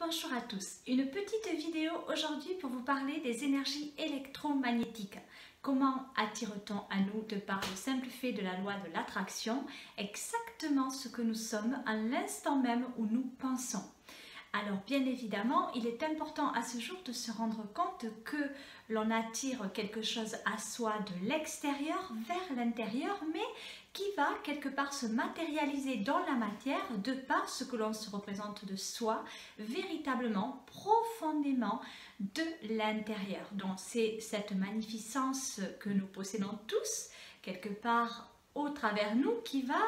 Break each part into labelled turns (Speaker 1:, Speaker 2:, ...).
Speaker 1: Bonjour à tous, une petite vidéo aujourd'hui pour vous parler des énergies électromagnétiques. Comment attire-t-on à nous de par le simple fait de la loi de l'attraction exactement ce que nous sommes à l'instant même où nous pensons? Alors bien évidemment, il est important à ce jour de se rendre compte que l'on attire quelque chose à soi de l'extérieur vers l'intérieur, mais qui va quelque part se matérialiser dans la matière de par ce que l'on se représente de soi, véritablement, profondément de l'intérieur. Donc c'est cette magnificence que nous possédons tous, quelque part au travers nous, qui va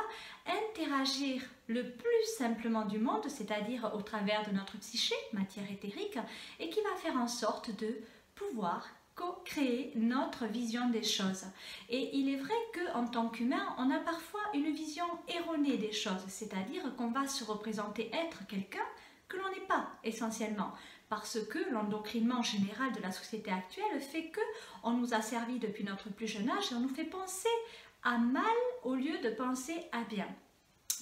Speaker 1: interagir le plus simplement du monde, c'est-à-dire au travers de notre psyché, matière éthérique, et qui va faire en sorte de pouvoir co-créer notre vision des choses. Et il est vrai qu'en tant qu'humain, on a parfois une vision erronée des choses, c'est-à-dire qu'on va se représenter être quelqu'un que l'on n'est pas essentiellement, parce que l'endocrinement général de la société actuelle fait que on nous a servi depuis notre plus jeune âge et on nous fait penser à mal au lieu de penser à bien.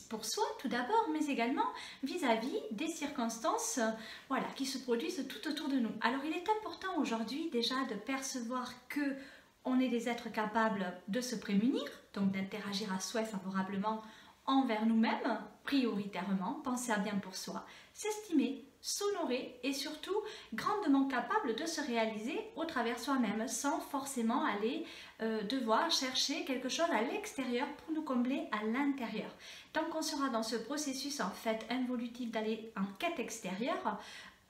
Speaker 1: Pour soi tout d'abord, mais également vis-à-vis des circonstances qui se produisent tout autour de nous. Alors il est important aujourd'hui déjà de percevoir que on est des êtres capables de se prémunir, donc d'interagir à soi favorablement envers nous-mêmes, prioritairement, penser à bien pour soi, s'estimer, s'honorer et surtout grandement capable de se réaliser au travers soi-même sans forcément aller devoir chercher quelque chose à l'extérieur pour nous combler à l'intérieur. Tant qu'on sera dans ce processus en fait involutif d'aller en quête extérieure,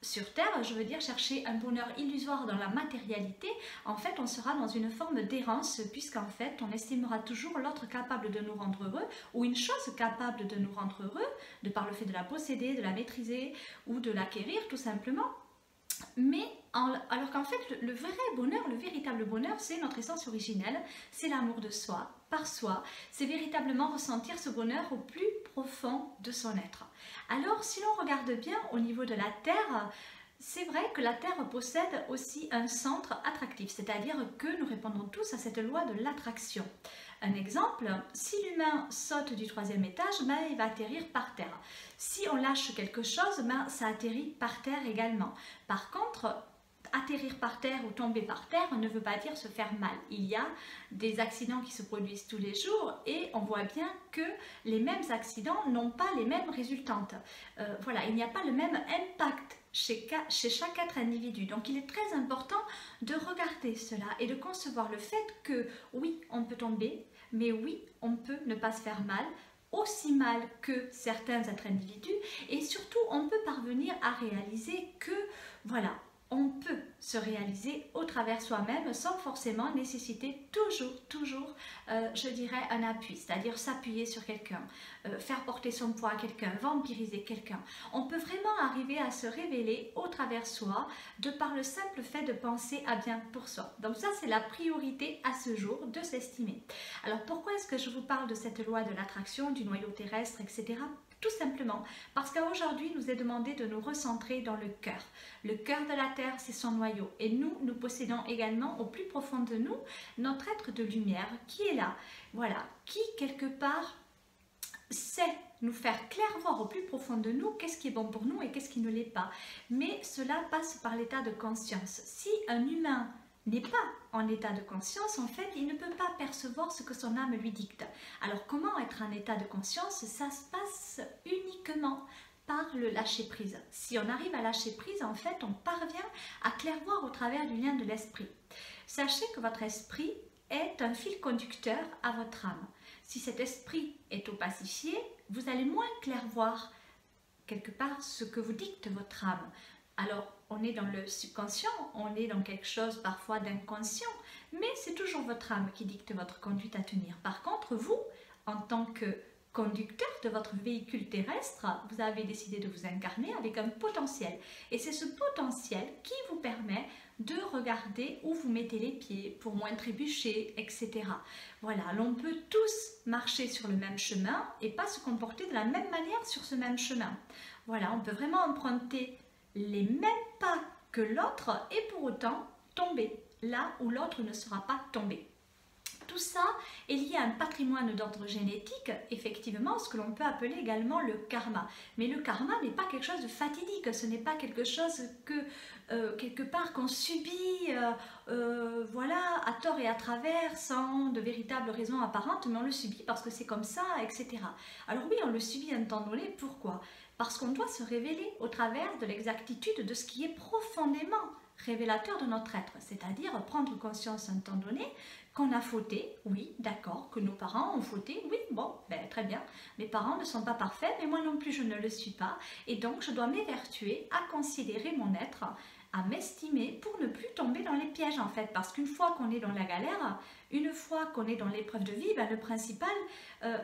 Speaker 1: sur Terre, je veux dire chercher un bonheur illusoire dans la matérialité, en fait on sera dans une forme d'errance puisqu'en fait on estimera toujours l'autre capable de nous rendre heureux ou une chose capable de nous rendre heureux de par le fait de la posséder, de la maîtriser ou de l'acquérir tout simplement. Mais alors qu'en fait le vrai bonheur, le véritable bonheur, c'est notre essence originelle, c'est l'amour de soi, par soi, c'est véritablement ressentir ce bonheur au plus profond de son être. Alors si l'on regarde bien au niveau de la Terre, c'est vrai que la Terre possède aussi un centre attractif, c'est-à-dire que nous répondons tous à cette loi de l'attraction. Un exemple, si l'humain saute du 3e étage, il va atterrir par terre. Si on lâche quelque chose, ça atterrit par terre également. Par contre, atterrir par terre ou tomber par terre ne veut pas dire se faire mal. Il y a des accidents qui se produisent tous les jours et on voit bien que les mêmes accidents n'ont pas les mêmes résultantes. Il n'y a pas le même impact chez chaque être individu. Donc il est très important de regarder cela et de concevoir le fait que oui, on peut tomber, mais oui, on peut ne pas se faire mal, aussi mal que certains êtres individus, et surtout on peut parvenir à réaliser que on peut se réaliser au travers soi-même sans forcément nécessiter toujours, je dirais, un appui, c'est-à-dire s'appuyer sur quelqu'un, faire porter son poids à quelqu'un, vampiriser quelqu'un. On peut vraiment arriver à se révéler au travers soi de par le simple fait de penser à bien pour soi. Donc ça, c'est la priorité à ce jour, de s'estimer. Alors pourquoi est-ce que je vous parle de cette loi de l'attraction, du noyau terrestre, etc.? Tout simplement parce qu'aujourd'hui, nous est demandé de nous recentrer dans le cœur. Le cœur de la Terre, c'est son noyau. Et nous possédons également au plus profond de nous notre être de lumière qui est là, qui quelque part sait nous faire clairvoir au plus profond de nous qu'est-ce qui est bon pour nous et qu'est-ce qui ne l'est pas. Mais cela passe par l'état de conscience. Si un humain n'est pas en état de conscience, en fait, il ne peut pas percevoir ce que son âme lui dicte. Alors, comment être en état de conscience? Ça se passe uniquement par le lâcher-prise. Si on arrive à lâcher prise, en fait, on parvient à clairvoir au travers du lien de l'esprit. Sachez que votre esprit est un fil conducteur à votre âme. Si cet esprit est opacifié, vous allez moins clairvoir quelque part ce que vous dicte votre âme. Alors, on est dans le subconscient, on est dans quelque chose parfois d'inconscient, mais c'est toujours votre âme qui dicte votre conduite à tenir. Par contre, vous, en tant que conducteur de votre véhicule terrestre, vous avez décidé de vous incarner avec un potentiel. Et c'est ce potentiel qui vous permet de regarder où vous mettez les pieds pour moins trébucher, etc. L'on peut tous marcher sur le même chemin et pas se comporter de la même manière sur ce même chemin. On peut vraiment emprunter les mêmes pas que l'autre et pour autant tomber là où l'autre ne sera pas tombé. tout ça est lié à un patrimoine d'ordre génétique, effectivement, ce que l'on peut appeler également le karma. Mais le karma n'est pas quelque chose de fatidique, ce n'est pas quelque chose que quelque part qu'on subit voilà, à tort et à travers, sans de véritables raisons apparentes, mais on le subit parce que c'est comme ça, etc. Alors oui, on le subit à un temps donné, pourquoi? Parce qu'on doit se révéler au travers de l'exactitude de ce qui est profondément révélateur de notre être, c'est-à-dire prendre conscience à un temps donné qu'on a fauté, oui, d'accord, que nos parents ont fauté, oui, bon, ben, très bien, mes parents ne sont pas parfaits, mais moi non plus je ne le suis pas, et donc je dois m'évertuer à considérer mon être, à m'estimer pour ne plus tomber dans les pièges en fait, parce qu'une fois qu'on est dans la galère, une fois qu'on est dans l'épreuve de vie, ben, le principal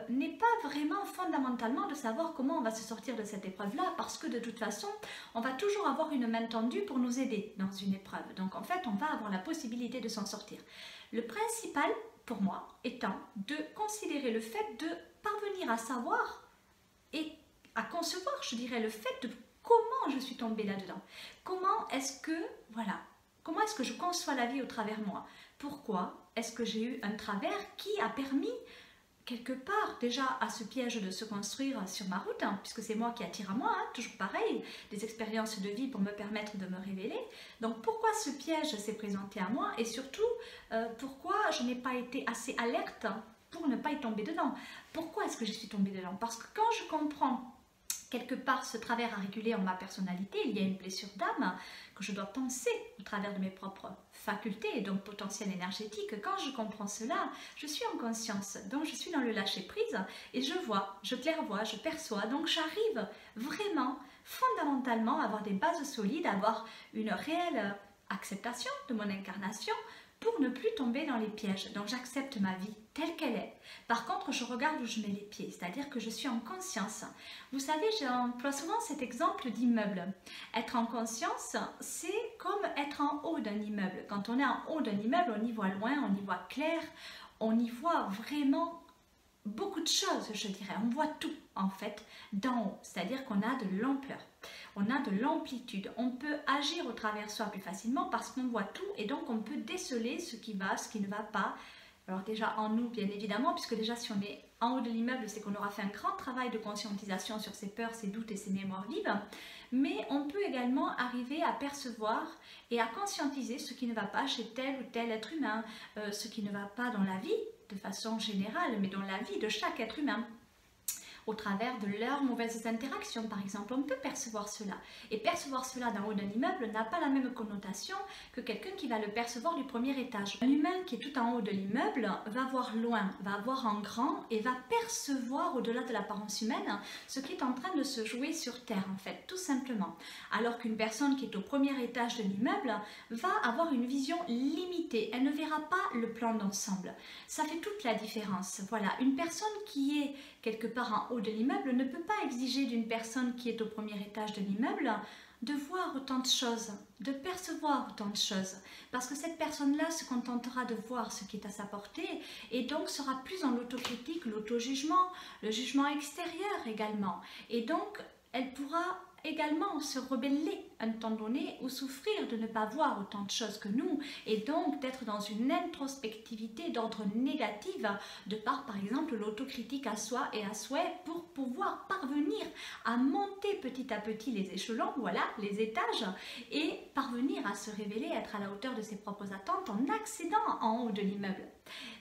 Speaker 1: n'est pas vraiment fondamentalement de savoir comment on va se sortir de cette épreuve-là, parce que de toute façon, on va toujours avoir une main tendue pour nous aider dans une épreuve. Donc en fait, on va avoir la possibilité de s'en sortir. Le principal, pour moi, étant de considérer le fait de parvenir à savoir et à concevoir, je dirais, le fait de comment je suis tombée là-dedans. Comment est-ce que, voilà, comment est-ce que je conçois la vie au travers moi? Pourquoi est-ce que j'ai eu un travers qui a permis quelque part déjà à ce piège de se construire sur ma route, hein, puisque c'est moi qui attire à moi, hein, toujours pareil, des expériences de vie pour me permettre de me révéler. Donc pourquoi ce piège s'est présenté à moi et surtout pourquoi je n'ai pas été assez alerte pour ne pas y tomber dedans? Pourquoi est-ce que je suis tombée dedans? Parce que quand je comprends quelque part ce travers à réguler en ma personnalité, il y a une blessure d'âme que je dois penser au travers de mes propres facultés et donc potentiel énergétique. Quand je comprends cela, je suis en conscience, donc je suis dans le lâcher prise et je vois, je clairvois, je perçois, donc j'arrive vraiment fondamentalement à avoir des bases solides, à avoir une réelle acceptation de mon incarnation pour ne plus tomber dans les pièges. Donc j'accepte ma vie telle qu'elle est. Par contre, je regarde où je mets les pieds, c'est-à-dire que je suis en conscience. Vous savez, j'emploie souvent cet exemple d'immeuble. Être en conscience, c'est comme être en haut d'un immeuble. Quand on est en haut d'un immeuble, on y voit loin, on y voit clair, on y voit vraiment beaucoup de choses, je dirais. On voit tout, en fait, d'en haut. C'est-à-dire qu'on a de l'ampleur. On a de l'amplitude, on peut agir au travers soi plus facilement parce qu'on voit tout et donc on peut déceler ce qui va, ce qui ne va pas. Alors déjà en nous bien évidemment, puisque déjà si on est en haut de l'immeuble, c'est qu'on aura fait un grand travail de conscientisation sur ses peurs, ses doutes et ses mémoires vives, mais on peut également arriver à percevoir et à conscientiser ce qui ne va pas chez tel ou tel être humain, ce qui ne va pas dans la vie de façon générale, mais dans la vie de chaque être humain. Au travers de leurs mauvaises interactions, par exemple. On peut percevoir cela. Et percevoir cela d'en haut d'un immeuble n'a pas la même connotation que quelqu'un qui va le percevoir du premier étage. Un humain qui est tout en haut de l'immeuble va voir loin, va voir en grand et va percevoir au-delà de l'apparence humaine ce qui est en train de se jouer sur Terre, en fait, tout simplement. Alors qu'une personne qui est au premier étage de l'immeuble va avoir une vision limitée. Elle ne verra pas le plan d'ensemble. Ça fait toute la différence. Voilà, une personne qui est quelque part en haut de l'immeuble ne peut pas exiger d'une personne qui est au premier étage de l'immeuble de voir autant de choses, de percevoir autant de choses, parce que cette personne-là se contentera de voir ce qui est à sa portée et donc sera plus dans l'autocritique, l'auto-jugement, le jugement extérieur également. Et donc, elle pourra également se rebeller à un temps donné ou souffrir de ne pas voir autant de choses que nous et donc d'être dans une introspectivité d'ordre négatif de par exemple l'autocritique à soi et à souhait pour pouvoir parvenir à monter petit à petit les échelons, voilà, les étages et parvenir à se révéler, être à la hauteur de ses propres attentes en accédant en haut de l'immeuble.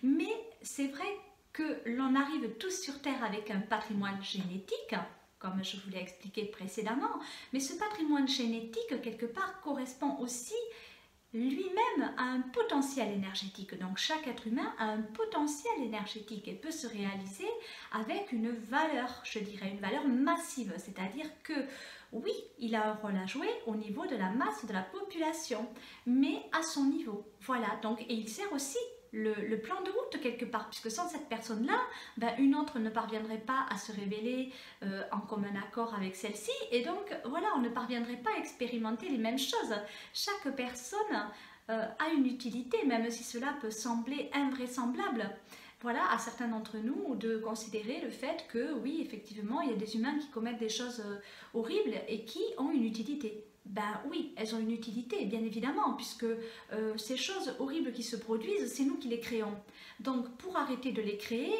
Speaker 1: Mais c'est vrai que l'on arrive tous sur Terre avec un patrimoine génétique, comme je vous l'ai expliqué précédemment, mais ce patrimoine génétique, quelque part, correspond aussi lui-même a un potentiel énergétique. Donc chaque être humain a un potentiel énergétique et peut se réaliser avec une valeur, je dirais une valeur massive, c'est-à-dire que oui, il a un rôle à jouer au niveau de la masse de la population, mais à son niveau. Voilà, donc, et il sert aussi le plan de route quelque part, puisque sans cette personne-là, ben, une autre ne parviendrait pas à se révéler en commun accord avec celle-ci, et donc voilà, on ne parviendrait pas à expérimenter les mêmes choses. Chaque personne a une utilité, même si cela peut sembler invraisemblable. voilà, à certains d'entre nous de considérer le fait que oui, effectivement, il y a des humains qui commettent des choses horribles et qui ont une utilité. Ben oui, elles ont une utilité, bien évidemment, puisque ces choses horribles qui se produisent, c'est nous qui les créons. Donc, pour arrêter de les créer,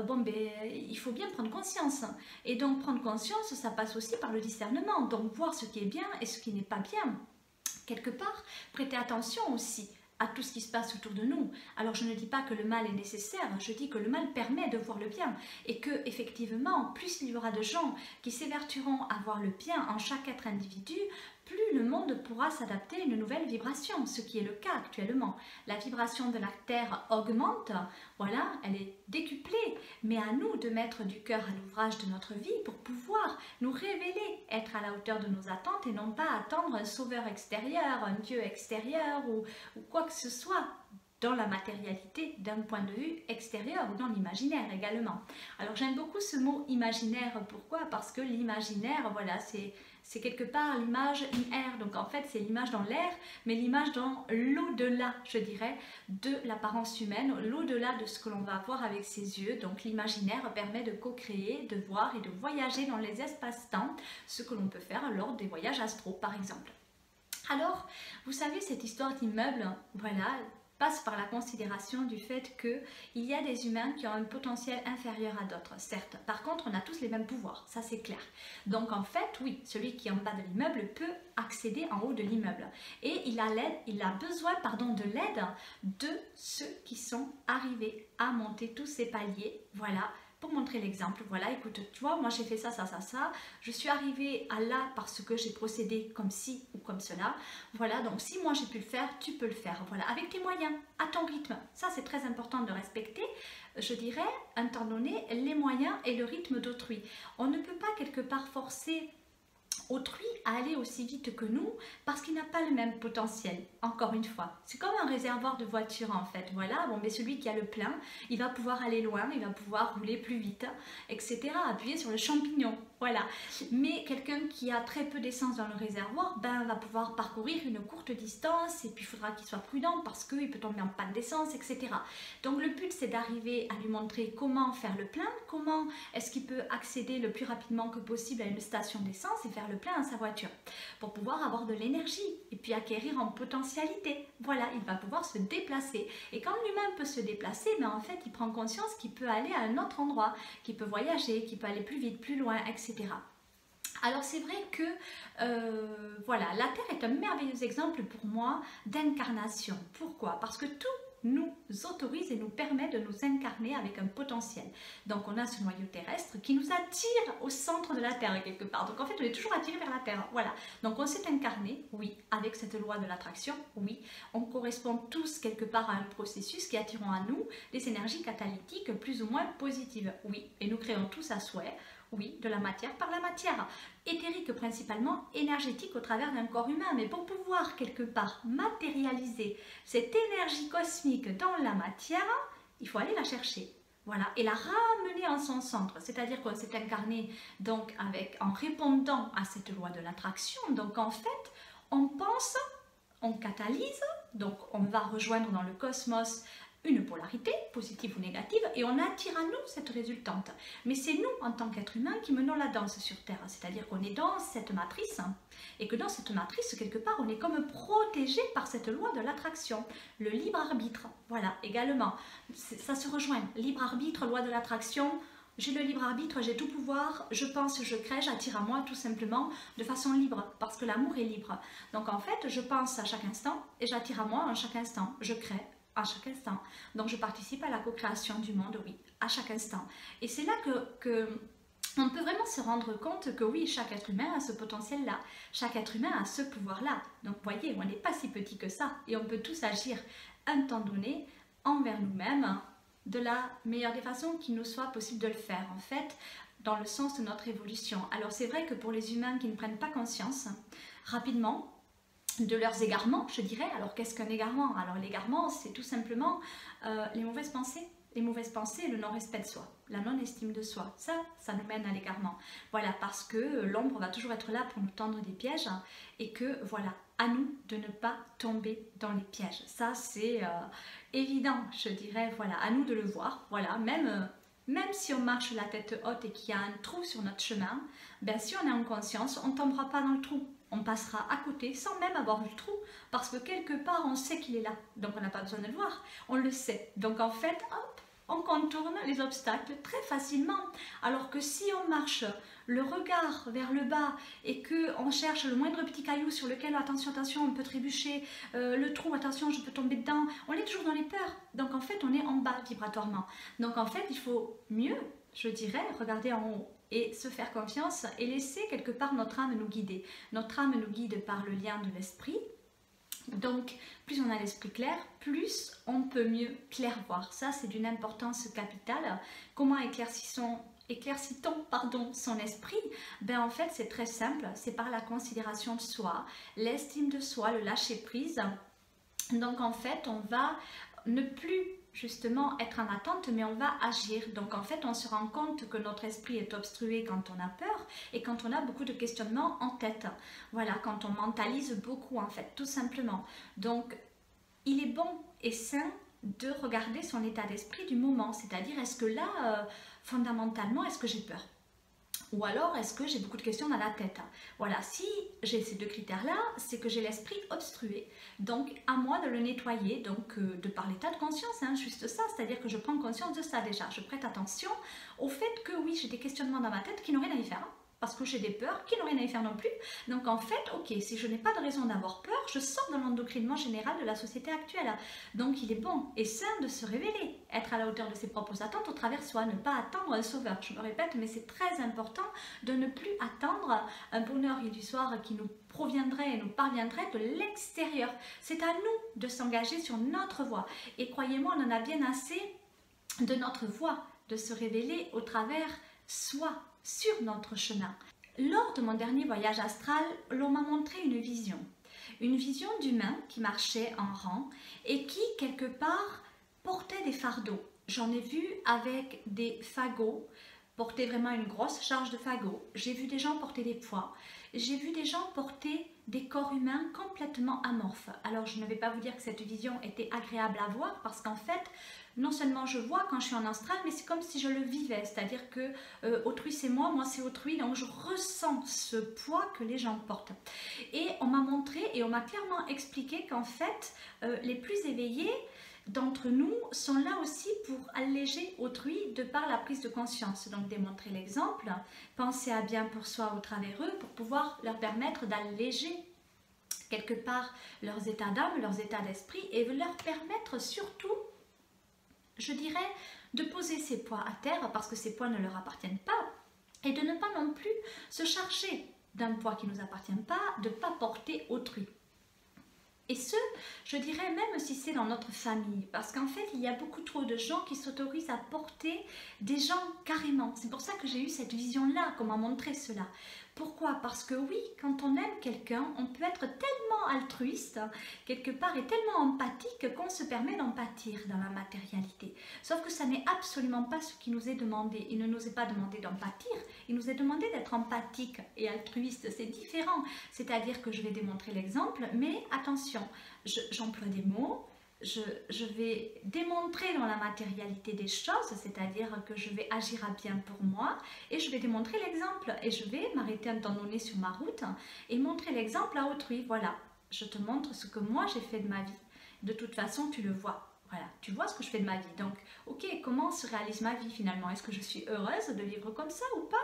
Speaker 1: bon, ben, il faut bien prendre conscience. Et donc, prendre conscience, ça passe aussi par le discernement. Donc, voir ce qui est bien et ce qui n'est pas bien. Quelque part, prêter attention aussi à tout ce qui se passe autour de nous. Alors je ne dis pas que le mal est nécessaire, je dis que le mal permet de voir le bien et que effectivement, plus il y aura de gens qui s'évertueront à voir le bien en chaque être individu, plus le monde pourra s'adapter à une nouvelle vibration, ce qui est le cas actuellement. La vibration de la Terre augmente, voilà, elle est décuplée, mais à nous de mettre du cœur à l'ouvrage de notre vie pour pouvoir nous révéler, être à la hauteur de nos attentes et non pas attendre un sauveur extérieur, un Dieu extérieur ou quoi que ce soit dans la matérialité d'un point de vue extérieur ou dans l'imaginaire également. Alors j'aime beaucoup ce mot imaginaire, pourquoi? Parce que l'imaginaire, voilà, c'est quelque part l'image in air, donc en fait c'est l'image dans l'air, mais l'image dans l'au-delà, je dirais, de l'apparence humaine, l'au-delà de ce que l'on va voir avec ses yeux. Donc l'imaginaire permet de co-créer, de voir et de voyager dans les espaces-temps, ce que l'on peut faire lors des voyages astraux par exemple. Alors, vous savez, cette histoire d'immeuble, voilà, passe par la considération du fait qu'il y a des humains qui ont un potentiel inférieur à d'autres, certes. Par contre, on a tous les mêmes pouvoirs, ça c'est clair. Donc en fait, oui, celui qui est en bas de l'immeuble peut accéder en haut de l'immeuble. Et il a besoin de l'aide de ceux qui sont arrivés à monter tous ces paliers, voilà, pour montrer l'exemple. Voilà, écoute, tu vois, moi j'ai fait ça, ça, ça, ça, je suis arrivée à là parce que j'ai procédé comme ci ou comme cela. Voilà, donc si moi j'ai pu le faire, tu peux le faire. Voilà, avec tes moyens, à ton rythme. Ça, c'est très important de respecter, je dirais, un temps donné, les moyens et le rythme d'autrui. On ne peut pas quelque part forcer autrui à aller aussi vite que nous parce qu'il n'a pas le même potentiel. Encore une fois, c'est comme un réservoir de voiture en fait. Voilà, bon, mais celui qui a le plein, il va pouvoir aller loin, il va pouvoir rouler plus vite, etc. Appuyer sur le champignon. Voilà. Mais quelqu'un qui a très peu d'essence dans le réservoir, ben, va pouvoir parcourir une courte distance et puis il faudra qu'il soit prudent parce qu'il peut tomber en panne d'essence, etc. Donc le but c'est d'arriver à lui montrer comment faire le plein, comment est-ce qu'il peut accéder le plus rapidement que possible à une station d'essence et faire le plein à sa voiture pour pouvoir avoir de l'énergie et puis acquérir en potentialité. Voilà, il va pouvoir se déplacer. Et quand l'humain peut se déplacer, ben en fait, il prend conscience qu'il peut aller à un autre endroit, qu'il peut voyager, qu'il peut aller plus vite, plus loin, etc. Alors c'est vrai que voilà, la Terre est un merveilleux exemple pour moi d'incarnation. Pourquoi? Parce que tout nous autorise et nous permet de nous incarner avec un potentiel. Donc on a ce noyau terrestre qui nous attire au centre de la Terre quelque part. Donc en fait on est toujours attiré vers la Terre. Voilà. Donc on s'est incarné, oui, avec cette loi de l'attraction, oui. On correspond tous quelque part à un processus qui attirons à nous des énergies catalytiques plus ou moins positives, oui. Et nous créons tous à souhait, oui, de la matière par la matière, éthérique principalement, énergétique au travers d'un corps humain. Mais pour pouvoir quelque part matérialiser cette énergie cosmique dans la matière, il faut aller la chercher. Voilà, et la ramener en son centre, c'est-à-dire qu'on s'est incarné donc en répondant à cette loi de l'attraction. Donc en fait, on pense, on catalyse, donc on va rejoindre dans le cosmos une polarité, positive ou négative, et on attire à nous cette résultante. Mais c'est nous, en tant qu'êtres humains, qui menons la danse sur Terre. C'est-à-dire qu'on est dans cette matrice, et que dans cette matrice, quelque part, on est comme protégé par cette loi de l'attraction. Le libre arbitre, voilà, également. Ça se rejoint. Libre arbitre, loi de l'attraction. J'ai le libre arbitre, j'ai tout pouvoir, je pense, je crée, j'attire à moi tout simplement de façon libre, parce que l'amour est libre. Donc en fait, je pense à chaque instant, et j'attire à moi à chaque instant. Je crée à chaque instant. Donc je participe à la co-création du monde, oui, à chaque instant. Et c'est là que on peut vraiment se rendre compte que oui, chaque être humain a ce potentiel-là, chaque être humain a ce pouvoir-là. Donc vous voyez, on n'est pas si petit que ça, et on peut tous agir un temps donné envers nous-mêmes de la meilleure des façons qu'il nous soit possible de le faire, en fait, dans le sens de notre évolution. Alors c'est vrai que pour les humains qui ne prennent pas conscience, rapidement, de leurs égarements, je dirais. Alors qu'est-ce qu'un égarement? Alors l'égarement, c'est tout simplement les mauvaises pensées. les mauvaises pensées et le non-respect de soi, la non-estime de soi. Ça nous mène à l'égarement. Voilà, parce que l'ombre va toujours être là pour nous tendre des pièges et que voilà, à nous de ne pas tomber dans les pièges. Ça, c'est évident, je dirais, voilà, à nous de le voir. Voilà, même si on marche la tête haute et qu'il y a un trou sur notre chemin, ben, si on est en conscience, on ne tombera pas dans le trou. On passera à côté sans même avoir vu le trou, parce que quelque part on sait qu'il est là, donc on n'a pas besoin de le voir, on le sait. Donc en fait, hop, on contourne les obstacles très facilement. Alors que si on marche le regard vers le bas et qu'on cherche le moindre petit caillou sur lequel, attention, on peut trébucher, le trou, attention, je peux tomber dedans, on est toujours dans les peurs. Donc en fait, on est en bas vibratoirement. Donc en fait, il faut mieux, je dirais, regarder en haut et se faire confiance et laisser quelque part notre âme nous guider. Notre âme nous guide par le lien de l'esprit. Donc, plus on a l'esprit clair, plus on peut mieux clairvoir. Ça, c'est d'une importance capitale. Comment éclaircit-on son esprit? Ben, en fait, c'est très simple. C'est par la considération de soi, l'estime de soi, le lâcher-prise. Donc, en fait, on va ne plus justement être en attente, mais on va agir. Donc en fait, on se rend compte que notre esprit est obstrué quand on a peur et quand on a beaucoup de questionnements en tête. Voilà, quand on mentalise beaucoup en fait, tout simplement. Donc il est bon et sain de regarder son état d'esprit du moment, c'est-à-dire est-ce que là, fondamentalement, est-ce que j'ai peur ? Ou alors, est-ce que j'ai beaucoup de questions dans la tête? Voilà, si j'ai ces deux critères-là, c'est que j'ai l'esprit obstrué. Donc, à moi de le nettoyer, donc de par l'état de conscience, hein, juste ça, c'est-à-dire que je prends conscience de ça déjà. Je prête attention au fait que oui, j'ai des questionnements dans ma tête qui n'ont rien à y faire. Hein, parce que j'ai des peurs qui n'ont rien à y faire non plus. Donc en fait, ok, si je n'ai pas de raison d'avoir peur, je sors de l'endocrinement général de la société actuelle. Donc il est bon et sain de se révéler, être à la hauteur de ses propres attentes au travers de soi, ne pas attendre un sauveur. Je me répète, mais c'est très important de ne plus attendre un bonheur illusoire qui nous proviendrait et nous parviendrait de l'extérieur. C'est à nous de s'engager sur notre voie. Et croyez-moi, on en a bien assez de notre voie, de se révéler au travers soi, sur notre chemin. Lors de mon dernier voyage astral, l'on m'a montré une vision d'humain qui marchait en rang et qui, quelque part, portait des fardeaux. J'en ai vu avec des fagots, porter vraiment une grosse charge de fagots. J'ai vu des gens porter des poids. J'ai vu des gens porter des corps humains complètement amorphes. Alors, je ne vais pas vous dire que cette vision était agréable à voir parce qu'en fait, non seulement je vois quand je suis en astral, mais c'est comme si je le vivais, c'est-à-dire que autrui c'est moi c'est autrui, donc je ressens ce poids que les gens portent. Et on m'a montré et on m'a clairement expliqué qu'en fait, les plus éveillés d'entre nous sont là aussi pour alléger autrui de par la prise de conscience. Donc démontrer l'exemple, penser à bien pour soi au travers eux pour pouvoir leur permettre d'alléger quelque part leurs états d'âme, leurs états d'esprit et leur permettre surtout, je dirais, de poser ses poids à terre parce que ces poids ne leur appartiennent pas et de ne pas non plus se charger d'un poids qui ne nous appartient pas, de ne pas porter autrui. Et ce, je dirais même si c'est dans notre famille, parce qu'en fait, il y a beaucoup trop de gens qui s'autorisent à porter des gens carrément. C'est pour ça que j'ai eu cette vision-là, qu'on m'a montré cela. Pourquoi? Parce que oui, quand on aime quelqu'un, on peut être tellement altruiste, quelque part, et tellement empathique qu'on se permet d'empathir dans la matérialité. Sauf que ça n'est absolument pas ce qui nous est demandé. Il ne nous est pas demandé d'empathir, il nous est demandé d'être empathique et altruiste. C'est différent. C'est-à-dire que je vais démontrer l'exemple, mais attention, j'emploie des mots, je vais démontrer dans la matérialité des choses, c'est-à-dire que je vais agir à bien pour moi et je vais démontrer l'exemple et je vais m'arrêter un temps donné sur ma route et montrer l'exemple à autrui. Voilà, je te montre ce que moi j'ai fait de ma vie. De toute façon, tu le vois. Voilà, tu vois ce que je fais de ma vie. Donc, ok, comment se réalise ma vie finalement? Est-ce que je suis heureuse de vivre comme ça ou pas?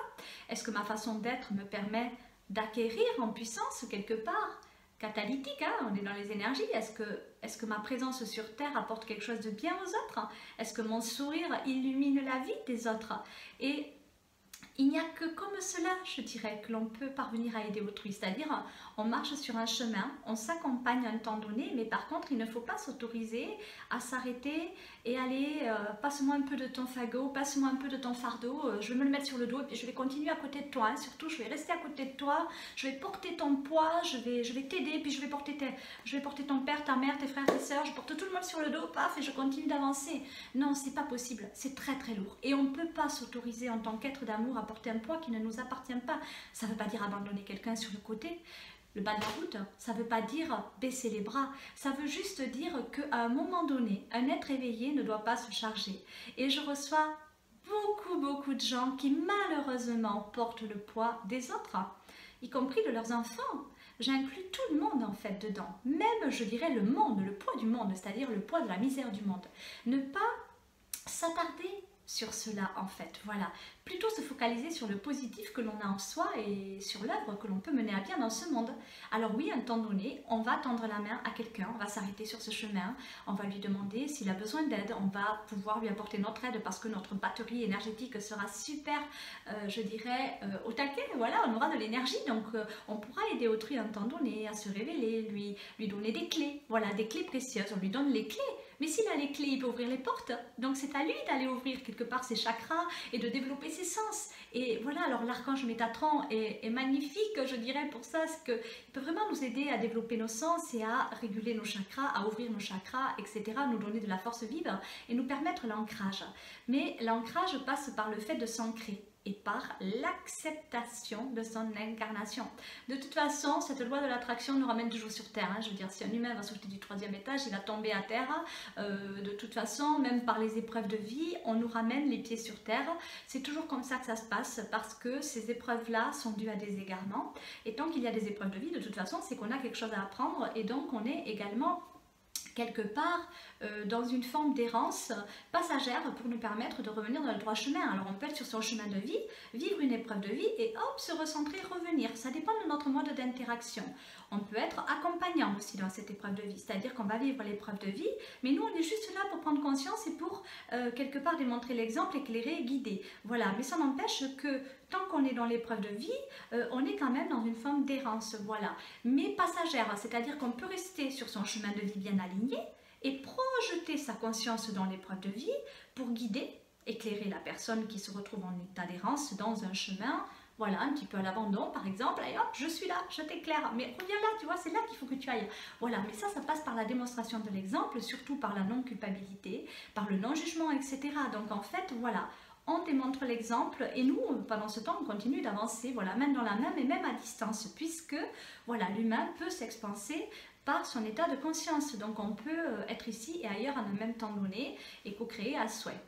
Speaker 1: Est-ce que ma façon d'être me permet d'acquérir en puissance quelque part? Catalytique, hein, on est dans les énergies. Est-ce que ma présence sur Terre apporte quelque chose de bien aux autres? Est-ce que mon sourire illumine la vie des autres? Et Il n'y a que comme cela, je dirais, que l'on peut parvenir à aider autrui. C'est-à-dire, on marche sur un chemin, on s'accompagne un temps donné, mais par contre, il ne faut pas s'autoriser à s'arrêter et aller, passe-moi un peu de ton fagot, passe-moi un peu de ton fardeau, je vais me le mettre sur le dos et puis je vais continuer à côté de toi. Hein. Surtout, je vais rester à côté de toi, je vais porter ton poids, je vais t'aider, puis je vais porter ton père, ta mère, tes frères, tes sœurs, je porte tout le monde sur le dos, paf, et je continue d'avancer. Non, c'est pas possible, c'est très très lourd. Et on ne peut pas s'autoriser en tant qu'être d'amour à porter un poids qui ne nous appartient pas. Ça ne veut pas dire abandonner quelqu'un sur le côté, le bas de la route. Ça ne veut pas dire baisser les bras. Ça veut juste dire qu'à un moment donné, un être éveillé ne doit pas se charger. Et je reçois beaucoup de gens qui malheureusement portent le poids des autres, y compris de leurs enfants. J'inclus tout le monde en fait dedans. Même, je dirais, le monde, le poids du monde, c'est-à-dire le poids de la misère du monde. Ne pas s'attarder sur cela en fait, voilà. Plutôt se focaliser sur le positif que l'on a en soi et sur l'œuvre que l'on peut mener à bien dans ce monde. Alors oui, à un temps donné, on va tendre la main à quelqu'un, on va s'arrêter sur ce chemin, on va lui demander s'il a besoin d'aide, on va pouvoir lui apporter notre aide parce que notre batterie énergétique sera super, je dirais, au taquet, voilà, on aura de l'énergie, donc on pourra aider autrui à un temps donné, à se révéler, lui donner des clés, voilà, des clés précieuses, on lui donne les clés. Mais s'il a les clés, il peut ouvrir les portes. Donc c'est à lui d'aller ouvrir quelque part ses chakras et de développer ses sens. Et voilà, alors l'archange Métatron est magnifique, je dirais, pour ça. Parce qu'il peut vraiment nous aider à développer nos sens et à réguler nos chakras, à ouvrir nos chakras, etc. Nous donner de la force vive et nous permettre l'ancrage. Mais l'ancrage passe par le fait de s'ancrer et par l'acceptation de son incarnation. De toute façon, cette loi de l'attraction nous ramène toujours sur Terre. Hein. Je veux dire, si un humain va sauter du 3e étage, il va tomber à terre. De toute façon, même par les épreuves de vie, on nous ramène les pieds sur Terre. C'est toujours comme ça que ça se passe parce que ces épreuves-là sont dues à des égarements. Et tant qu'il y a des épreuves de vie, de toute façon, c'est qu'on a quelque chose à apprendre et donc on est également quelque part dans une forme d'errance passagère pour nous permettre de revenir dans le droit chemin. Alors on peut être sur son chemin de vie, vivre une épreuve de vie et hop, se recentrer, revenir. Ça dépend de notre mode d'interaction. On peut être accompagnant aussi dans cette épreuve de vie, c'est-à-dire qu'on va vivre l'épreuve de vie, mais nous on est juste là pour prendre conscience et pour quelque part démontrer l'exemple, éclairer, guider. Voilà, mais ça n'empêche que tant qu'on est dans l'épreuve de vie, on est quand même dans une forme d'errance, voilà. Mais passagère, c'est-à-dire qu'on peut rester sur son chemin de vie bien aligné et projeter sa conscience dans l'épreuve de vie pour guider, éclairer la personne qui se retrouve en état d'errance dans un chemin, voilà, un petit peu à l'abandon par exemple, et hop, je suis là, je t'éclaire, mais reviens là, tu vois, c'est là qu'il faut que tu ailles. Voilà, mais ça passe par la démonstration de l'exemple, surtout par la non-culpabilité, par le non-jugement, etc. Donc en fait, voilà, on démontre l'exemple et nous, pendant ce temps, on continue d'avancer, voilà, main dans la main, mais même à distance, puisque, voilà, l'humain peut s'expanser par son état de conscience. Donc on peut être ici et ailleurs en un même temps donné et co-créer à souhait.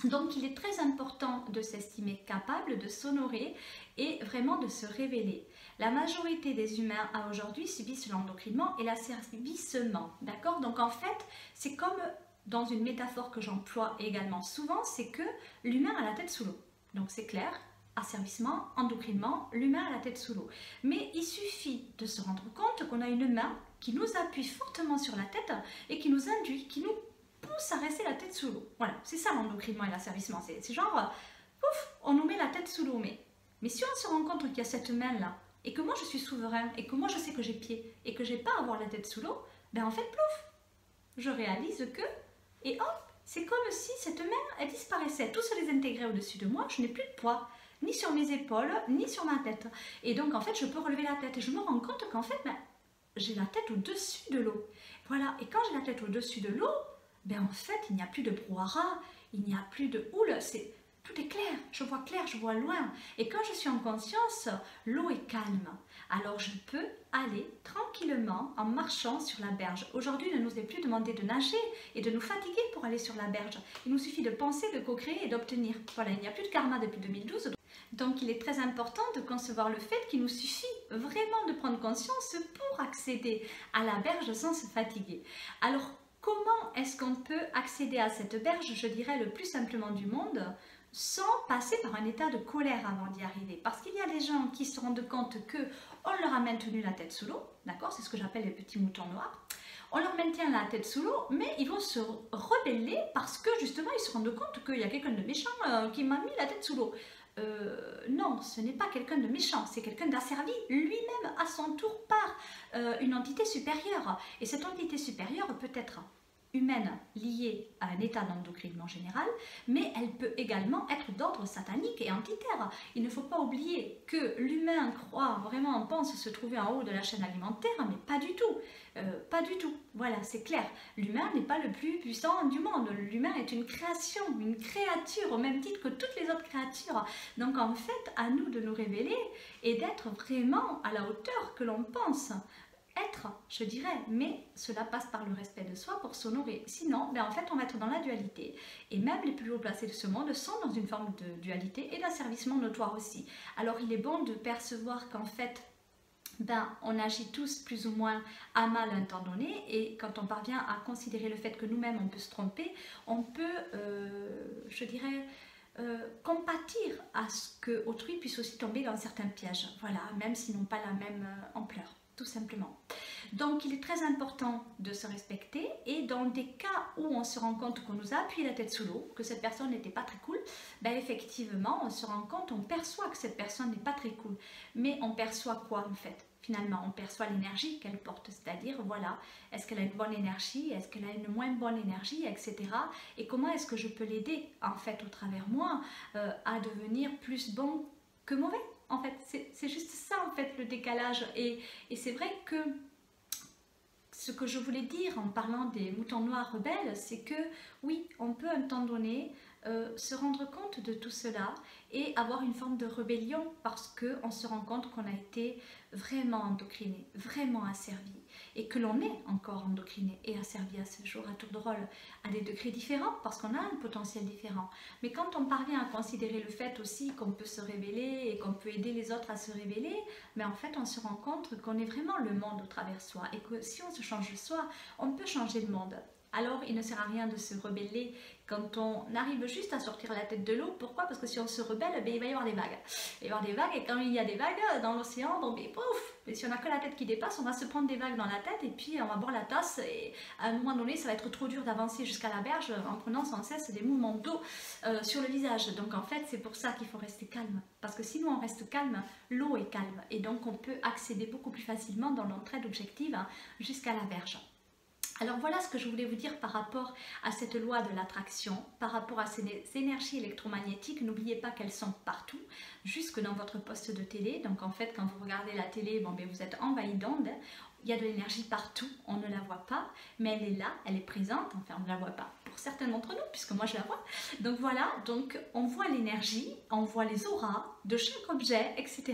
Speaker 1: Donc il est très important de s'estimer capable de s'honorer et vraiment de se révéler. La majorité des humains à aujourd'hui subissent l'endocrinement et l'asservissement, d'accord? Donc en fait, c'est comme dans une métaphore que j'emploie également souvent, c'est que l'humain a la tête sous l'eau. Donc c'est clair, asservissement, endocrinement, l'humain a la tête sous l'eau. Mais il suffit de se rendre compte qu'on a une main qui nous appuie fortement sur la tête et qui nous induit, qui nous pousse à rester la tête sous l'eau. Voilà, c'est ça l'endocrinement et l'asservissement. C'est genre, pouf, on nous met la tête sous l'eau. Mais si on se rend compte qu'il y a cette main-là, et que moi je suis souverain, et que moi je sais que j'ai pied, et que j'ai pas à avoir la tête sous l'eau, ben en fait, plouf, je réalise que, et hop, c'est comme si cette main, elle disparaissait. Tout se désintégrait au-dessus de moi, je n'ai plus de poids, ni sur mes épaules, ni sur ma tête. Et donc en fait, je peux relever la tête, et je me rends compte qu'en fait, ben, j'ai la tête au-dessus de l'eau. Voilà, et quand j'ai la tête au-dessus de l'eau, ben en fait, il n'y a plus de brouhaha, il n'y a plus de houle, tout est clair, je vois loin. Et quand je suis en conscience, l'eau est calme. Alors je peux aller tranquillement en marchant sur la berge. Aujourd'hui, il ne nous est plus demandé de nager et de nous fatiguer pour aller sur la berge. Il nous suffit de penser, de co-créer et d'obtenir. Voilà, il n'y a plus de karma depuis 2012. Donc il est très important de concevoir le fait qu'il nous suffit vraiment de prendre conscience pour accéder à la berge sans se fatiguer. Alors, comment est-ce qu'on peut accéder à cette berge, je dirais le plus simplement du monde, sans passer par un état de colère avant d'y arriver? Parce qu'il y a des gens qui se rendent compte qu'on leur a maintenu la tête sous l'eau, d'accord? C'est ce que j'appelle les petits moutons noirs. On leur maintient la tête sous l'eau, mais ils vont se rebeller parce que justement ils se rendent compte qu'il y a quelqu'un de méchant qui m'a mis la tête sous l'eau. non, ce n'est pas quelqu'un de méchant, c'est quelqu'un d'asservi lui-même à son tour par une entité supérieure. Et cette entité supérieure peut être humaine liée à un état d'endocrinement général, mais elle peut également être d'ordre satanique et antiterre. Il ne faut pas oublier que l'humain croit, vraiment pense se trouver en haut de la chaîne alimentaire, mais pas du tout. Pas du tout, voilà, c'est clair. L'humain n'est pas le plus puissant du monde. L'humain est une création, une créature, au même titre que toutes les autres créatures. Donc en fait, à nous de nous révéler et d'être vraiment à la hauteur que l'on pense être, je dirais, mais cela passe par le respect de soi pour s'honorer. Sinon, ben en fait, on va être dans la dualité. Et même les plus haut placés de ce monde sont dans une forme de dualité et d'asservissement notoire aussi. Alors il est bon de percevoir qu'en fait, ben, on agit tous plus ou moins à mal à un temps donné, et quand on parvient à considérer le fait que nous-mêmes on peut se tromper, on peut, je dirais, compatir à ce que autrui puisse aussi tomber dans certains pièges, voilà, même s'ils n'ont pas la même ampleur, tout simplement. Donc il est très important de se respecter, et dans des cas où on se rend compte qu'on nous a appuyé la tête sous l'eau, que cette personne n'était pas très cool, ben effectivement on se rend compte, on perçoit que cette personne n'est pas très cool, mais on perçoit quoi en fait? Finalement, on perçoit l'énergie qu'elle porte, c'est-à-dire, voilà, est-ce qu'elle a une bonne énergie, est-ce qu'elle a une moins bonne énergie, etc. Et comment est-ce que je peux l'aider, en fait, au travers moi, à devenir plus bon que mauvais, en fait. C'est juste ça, en fait, le décalage. Et c'est vrai que ce que je voulais dire en parlant des moutons noirs rebelles, c'est que, oui, on peut à un temps donné se rendre compte de tout cela et avoir une forme de rébellion parce qu'on se rend compte qu'on a été vraiment endocriné, vraiment asservi, et que l'on est encore endocriné et asservi à ce jour à tour de rôle, à des degrés différents parce qu'on a un potentiel différent. Mais quand on parvient à considérer le fait aussi qu'on peut se révéler et qu'on peut aider les autres à se révéler, mais en fait on se rend compte qu'on est vraiment le monde au travers soi, et que si on se change soi, on peut changer le monde. Alors il ne sert à rien de se rebeller quand on arrive juste à sortir la tête de l'eau. Pourquoi? Parce que si on se rebelle, ben, il va y avoir des vagues. Il va y avoir des vagues, et quand il y a des vagues dans l'océan, bon, ben, pouf, et si on n'a que la tête qui dépasse, on va se prendre des vagues dans la tête, et puis on va boire la tasse, et à un moment donné, ça va être trop dur d'avancer jusqu'à la berge en prenant sans cesse des mouvements d'eau sur le visage. Donc en fait, c'est pour ça qu'il faut rester calme. Parce que si nous on reste calme, l'eau est calme, et donc on peut accéder beaucoup plus facilement dans l'entraide objective jusqu'à la berge. Alors voilà ce que je voulais vous dire par rapport à cette loi de l'attraction, par rapport à ces énergies électromagnétiques. N'oubliez pas qu'elles sont partout, jusque dans votre poste de télé. Donc en fait, quand vous regardez la télé, bon, ben, vous êtes envahi d'ondes. Il y a de l'énergie partout, on ne la voit pas, mais elle est là, elle est présente, enfin on ne la voit pas pour certains d'entre nous, puisque moi je la vois. Donc voilà, donc on voit l'énergie, on voit les auras de chaque objet, etc.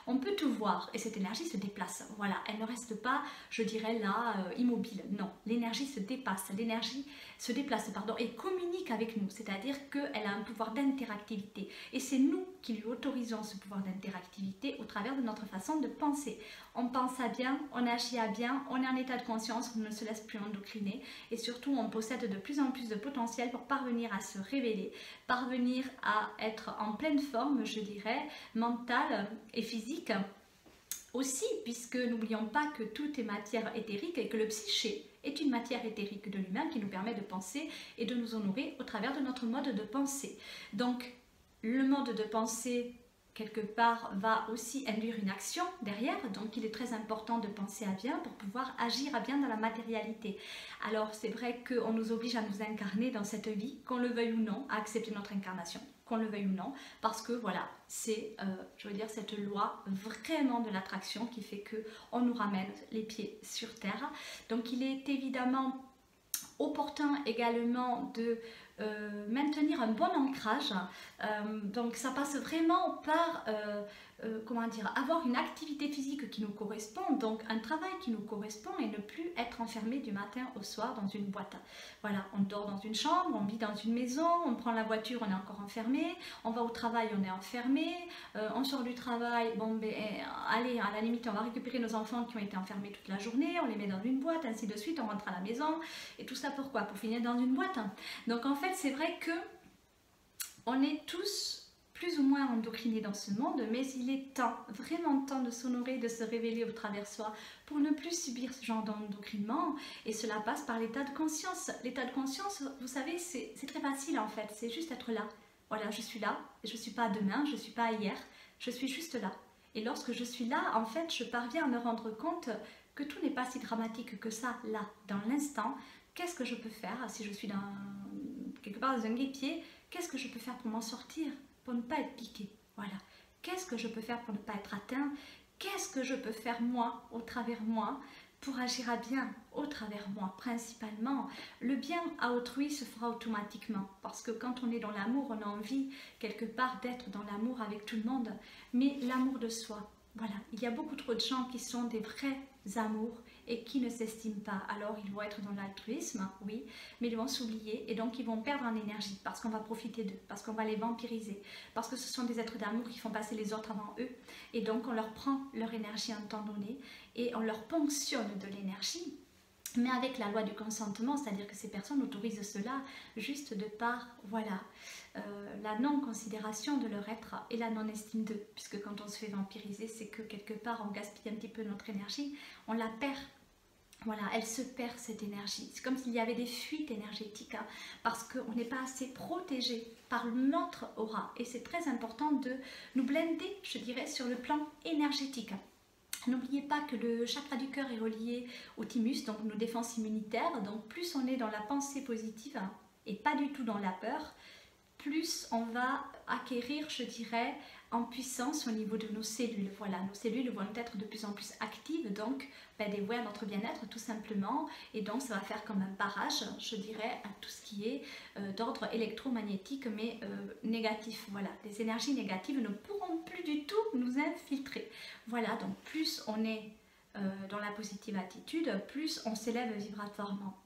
Speaker 1: On peut tout voir, et cette énergie se déplace, voilà, elle ne reste pas, je dirais là, immobile, non, l'énergie se dépasse, l'énergie se déplace, pardon, et communique avec nous, c'est-à-dire qu'elle a un pouvoir d'interactivité, et c'est nous qui lui autorisons ce pouvoir d'interactivité au travers de notre façon de penser. On pense à bien, on agit à bien, on est en état de conscience, on ne se laisse plus endocriner, et surtout on possède de plus en plus de potentiel pour parvenir à se révéler, parvenir à être en pleine forme, je dirais, mentale et physique aussi, puisque n'oublions pas que tout est matière éthérique et que le psyché est une matière éthérique de l'humain qui nous permet de penser et de nous honorer au travers de notre mode de pensée. Donc le mode de pensée quelque part va aussi induire une action derrière, donc il est très important de penser à bien pour pouvoir agir à bien dans la matérialité. Alors c'est vrai qu'on nous oblige à nous incarner dans cette vie, qu'on le veuille ou non, à accepter notre incarnation, qu'on le veuille ou non, parce que voilà, c'est, je veux dire, cette loi vraiment de l'attraction qui fait que on nous ramène les pieds sur terre. Donc il est évidemment opportun également de maintenir un bon ancrage, donc ça passe vraiment par comment dire, avoir une activité physique qui nous correspond, donc un travail qui nous correspond, et ne plus être enfermé du matin au soir dans une boîte. Voilà, on dort dans une chambre, on vit dans une maison, on prend la voiture, on est encore enfermé, on va au travail, on est enfermé, on sort du travail, bon ben allez, à la limite on va récupérer nos enfants qui ont été enfermés toute la journée, on les met dans une boîte, ainsi de suite, on rentre à la maison, et tout ça pourquoi? Pour finir dans une boîte. Donc en fait c'est vrai que on est tous plus ou moins endocrinés dans ce monde, mais il est temps, vraiment temps de s'honorer, de se révéler au travers soi pour ne plus subir ce genre d'endocrinement, et cela passe par l'état de conscience. L'état de conscience, vous savez, c'est très facile en fait, c'est juste être là. Voilà, je suis là, je ne suis pas demain, je ne suis pas hier, je suis juste là. Et lorsque je suis là, en fait, je parviens à me rendre compte que tout n'est pas si dramatique que ça, là, dans l'instant. Qu'est-ce que je peux faire si je suis quelque part dans un guêpier? Qu'est-ce que je peux faire pour m'en sortir, pour ne pas être piqué? Voilà. Qu'est-ce que je peux faire pour ne pas être atteint? Qu'est-ce que je peux faire moi, au travers moi, pour agir à bien au travers moi? Principalement, le bien à autrui se fera automatiquement, parce que quand on est dans l'amour, on a envie quelque part d'être dans l'amour avec tout le monde, mais l'amour de soi. Voilà, il y a beaucoup trop de gens qui sont des vrais amours et qui ne s'estiment pas. Alors ils vont être dans l'altruisme, oui, mais ils vont s'oublier et donc ils vont perdre en énergie parce qu'on va profiter d'eux, parce qu'on va les vampiriser, parce que ce sont des êtres d'amour qui font passer les autres avant eux et donc on leur prend leur énergie à un temps donné et on leur ponctionne de l'énergie. Mais avec la loi du consentement, c'est-à-dire que ces personnes autorisent cela juste de par, voilà, la non-considération de leur être et la non-estime d'eux. Puisque quand on se fait vampiriser, c'est que quelque part on gaspille un petit peu notre énergie, on la perd. Voilà, elle se perd cette énergie. C'est comme s'il y avait des fuites énergétiques, hein, parce qu'on n'est pas assez protégé par notre aura. Et c'est très important de nous blinder, je dirais, sur le plan énergétique. N'oubliez pas que le chakra du cœur est relié au thymus, donc nos défenses immunitaires. Donc plus on est dans la pensée positive et pas du tout dans la peur, plus on va acquérir, je dirais, en puissance au niveau de nos cellules. Voilà, nos cellules vont être de plus en plus actives, donc dévouées à notre bien-être tout simplement. Et donc ça va faire comme un barrage, je dirais, à tout ce qui est d'ordre électromagnétique, mais négatif. Voilà, les énergies négatives ne pourront plus du tout nous infiltrer. Voilà, donc plus on est dans la positive attitude, plus on s'élève vibratoirement.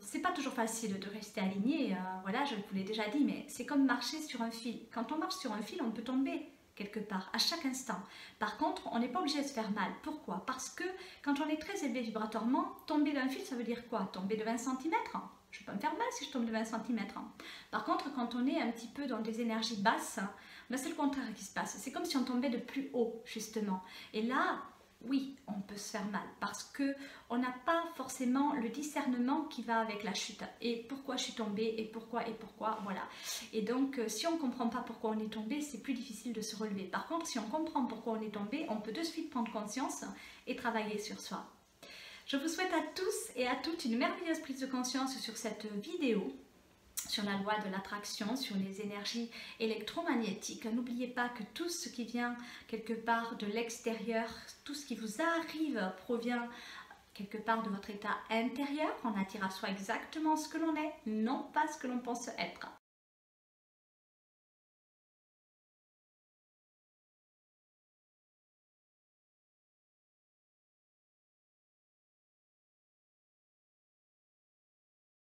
Speaker 1: C'est pas toujours facile de rester aligné, voilà, je vous l'ai déjà dit, mais c'est comme marcher sur un fil. Quand on marche sur un fil, on peut tomber quelque part, à chaque instant. Par contre, on n'est pas obligé de se faire mal. Pourquoi? Parce que quand on est très élevé vibratoirement, tomber d'un fil, ça veut dire quoi? Tomber de 20 cm. Je ne vais pas me faire mal si je tombe de 20 cm. Par contre, quand on est un petit peu dans des énergies basses, ben c'est le contraire qui se passe. C'est comme si on tombait de plus haut, justement. Et là, oui, on peut se faire mal parce qu'on n'a pas forcément le discernement qui va avec la chute. Et pourquoi je suis tombée, et pourquoi, voilà. Et donc, si on ne comprend pas pourquoi on est tombé, c'est plus difficile de se relever. Par contre, si on comprend pourquoi on est tombé, on peut de suite prendre conscience et travailler sur soi. Je vous souhaite à tous et à toutes une merveilleuse prise de conscience sur cette vidéo, sur la loi de l'attraction, sur les énergies électromagnétiques. N'oubliez pas que tout ce qui vient quelque part de l'extérieur, tout ce qui vous arrive provient quelque part de votre état intérieur. On attire à soi exactement ce que l'on est, non pas ce que l'on pense être.